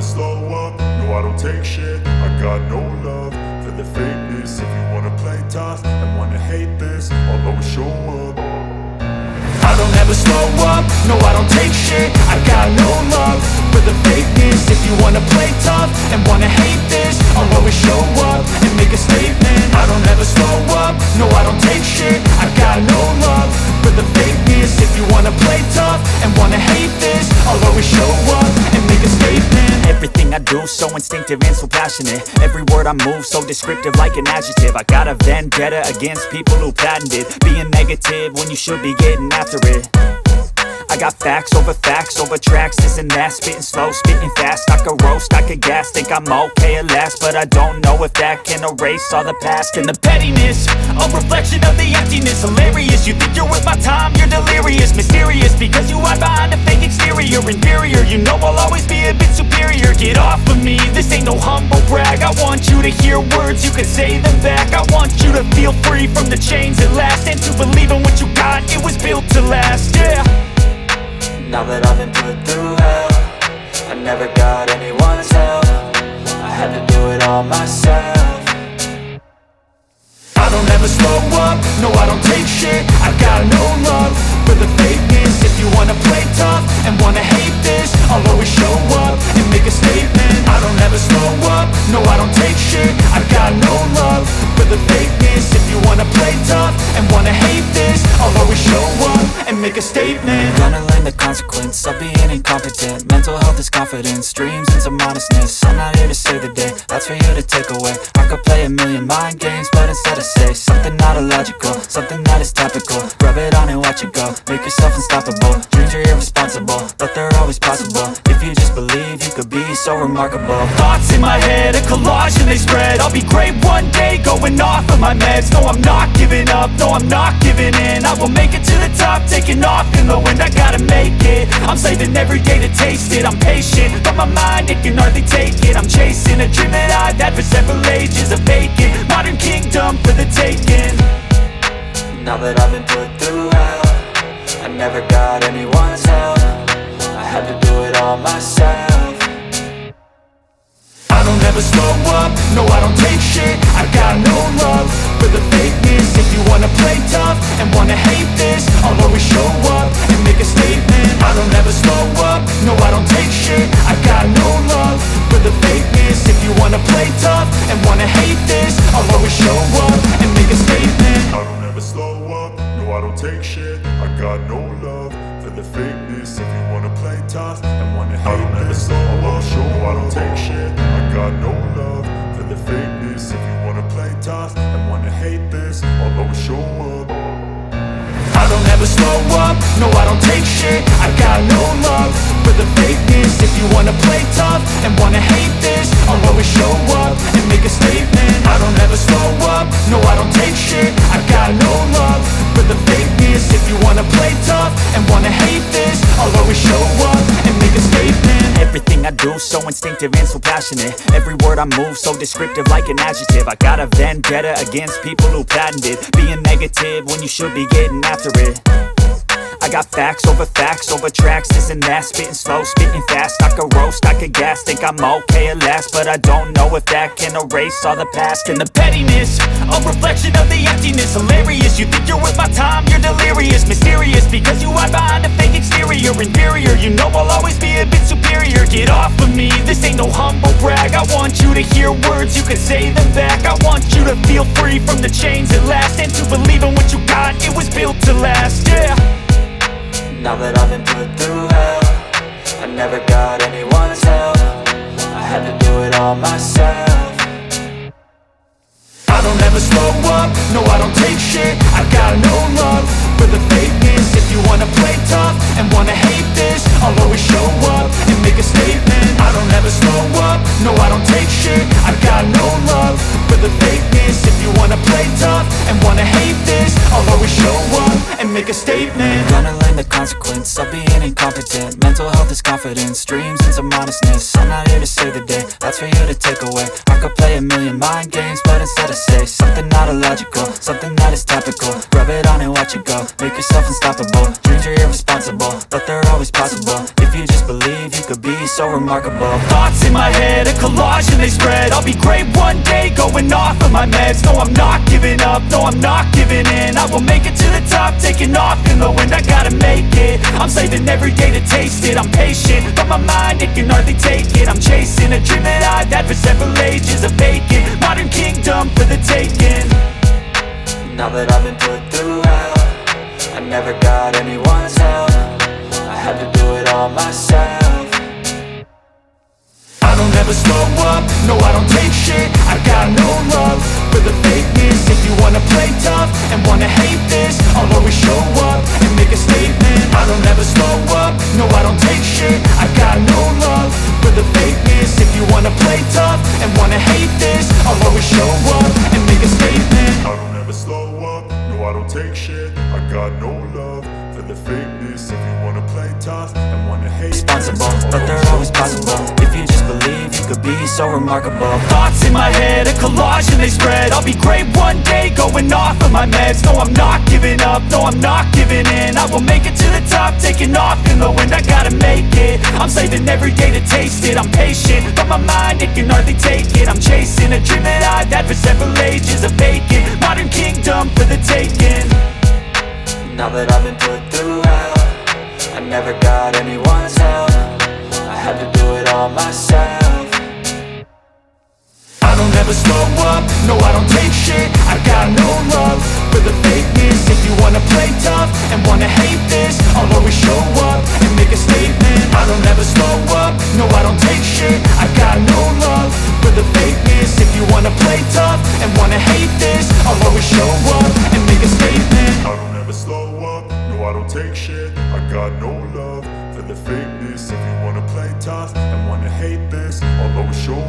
slow up, no I don't take shit. I got no love for the fakeness. If you wanna play tough and wanna hate this, I'll always show up. I don't ever slow up, no I don't take shit. I got no love for the fakeness. If you wanna play tough and wanna hate this, I'll always show up and make a statement. I don't ever slow up, no I don't take shit. I got no love for the fakeness. If you wanna play tough and wanna hate this, I'll always show up and make a statement. Everything I do so instinctive and so passionate. Every word I move so descriptive like an adjective. I got a vendetta against people who patented being negative when you should be getting after it. I got facts over tracks, this and that. Spitting slow, spitting fast, I could roast, I could gas. Think I'm okay at last, but I don't know if that can erase all the past. And the pettiness, a reflection of the emptiness. Hilarious, you think you're worth my time, you're delirious. Mysterious, because you hide behind a fake exterior. Inferior, you know I'll always be a bit superior. Get off of me, this ain't no humble brag. I want you to hear words, you can say them back. I want you to feel free from the chains at last, and to believe in what you got, it was built to last, yeah. Now that I've been put through hell, I never got anyone's help. I had to do it all myself. I don't ever slow up, no I don't take shit. I got no love for the fakeness. If you wanna play tough and wanna hate this, I'll always show up and make a statement. I don't ever slow up, no I don't take shit. I got no love for the fakeness. If you wanna play tough and wanna hate this, I'll always show up and make a statement. Gonna learn the consequence of being incompetent. Mental health is confidence, dreams and some honestness. I'm not here to save the day, that's for you to take away. I could play a million mind games, but instead I say something not illogical, something that is topical. Rub it on and watch it go, make yourself unstoppable. Dreams are irresponsible, but they're always possible. If you just believe, you could be so remarkable. Thoughts in my head, a collage and they spread. I'll be great one day, going off of my meds. No, I'm not giving up, no, I'm not giving in. I will make it to the top, taking off in the wind. I gotta make it, I'm saving every day to taste it. I'm patient, but my mind, it can hardly take it. I'm chasing a dream that I've had for several ages. A vacant, modern kingdom for the taking. Now that I've been put through hell, I never got anyone's help. I had to do it all myself. I don't ever slow up, no I don't take shit. I got no love for the fakeness. If you wanna play tough and wanna hate this, I'll always show up and make a statement. I don't ever slow up, no I don't take shit. I got no love for the fakeness. If you wanna play tough and wanna hate this, I'll always show up and make a statement. I don't ever slow up, no I don't take shit. I got no love for the fakeness. If you wanna play tough and wanna hate this, I don't ever slow up, show I don't take shit. I got no love for the fakeness. If you wanna play tough and wanna hate this, I'll always show up. I don't ever slow up, no I don't take shit. I got no love for the fakeness. If you wanna play tough and wanna hate this, I'll always show up and make a statement. I don't ever slow up, no I don't take shit. I got no love for the fakeness. If you wanna play tough and wanna hate this, I'll always show up and make a statement. Everything I do so instinctive and so passionate. Every word I move so descriptive like an adjective. I got a vendetta against people who patented being negative when you should be getting after it. I got facts over tracks, this and that. Spitting slow, spitting fast, I could roast, I could gas. Think I'm okay at last, but I don't know if that can erase all the past. And the pettiness, a reflection of the emptiness. Hilarious, you think you're worth my time, you're delirious. Mysterious, because you hide behind a fake exterior. Inferior, you know I'll always be a bit superior. Get off of me, this ain't no humble brag. I want you to hear words, you can say them back. I want you to feel free from the chains at last, and to believe in what you got, it was built to last, yeah. Now that I've been put through hell, I never got anyone's help. I had to do it all myself. I don't ever slow up, no I don't take shit. I got no love for the fakeness. If you wanna play tough and wanna hate this, I'll always show up and make a statement. I don't ever slow up, no I don't take shit. I got no love for the fakeness. If you wanna play tough and wanna hate this, I'll always show up and make a statement. Gonna learn and the consequence of being incompetent. Mental health is confidence, dreams into modestness. I'm not here to save the day, that's for you to take away. I could play a million mind games, but instead I say something not illogical, something that is topical. Rub it on and watch it go, make yourself unstoppable. Dreams are irresponsible, but they're always possible. If you just believe, you could be so remarkable. Thoughts in my head, a collage and they spread. I'll be great one day, going off of my meds. No, I'm not giving up, no, I'm not giving in. I will make it to the top, taking off in the wind. I gotta make it, I'm saving every day to taste it. I'm patient, but my mind, it can hardly take it. I'm chasing a dream that I've had for several ages. A vacant, modern kingdom for the taking. Now that I've been put through hell, I never got anyone's help. I had to do it all myself. I don't ever slow up, no I don't take shit. I got no love for the fakeness. If you wanna play tough and wanna hate this, I'll always show up and make a statement. I don't ever slow up, no I don't take shit. I got no love for the fakeness. If you wanna play tough and wanna hate this, I'll always show up and make a statement. I don't ever slow up, no I don't take shit. I got no love for the fakeness. If you wanna play tough and wanna hate Responsible, but they're always possible. If you just believe, you could be so remarkable. Thoughts in my head, a collage and they spread. I'll be great one day, going off of my meds. No, I'm not giving up, no, I'm not giving in. I will make it to the top, taking off in the wind. I gotta make it, I'm saving every day to taste it. I'm patient, but my mind, it can hardly take it. I'm chasing a dream that I've had for several ages. A vacant, modern kingdom for the taking. Now that I've been put through hell, I never got anyone's help. I had to do it all myself. I don't ever slow up, no I don't take shit. I got no love for the fakeness. If you wanna play tough and wanna hate this, I'll always show up and make a statement. I don't ever slow up, no I don't take shit. I got no love for the fakeness. If you wanna play tough and wanna hate this, I'll always show up and make a statement. I don't ever slow up, no I don't take shit. I got no love for the fakeness. If you wanna play tough and wanna hate this, I'll always show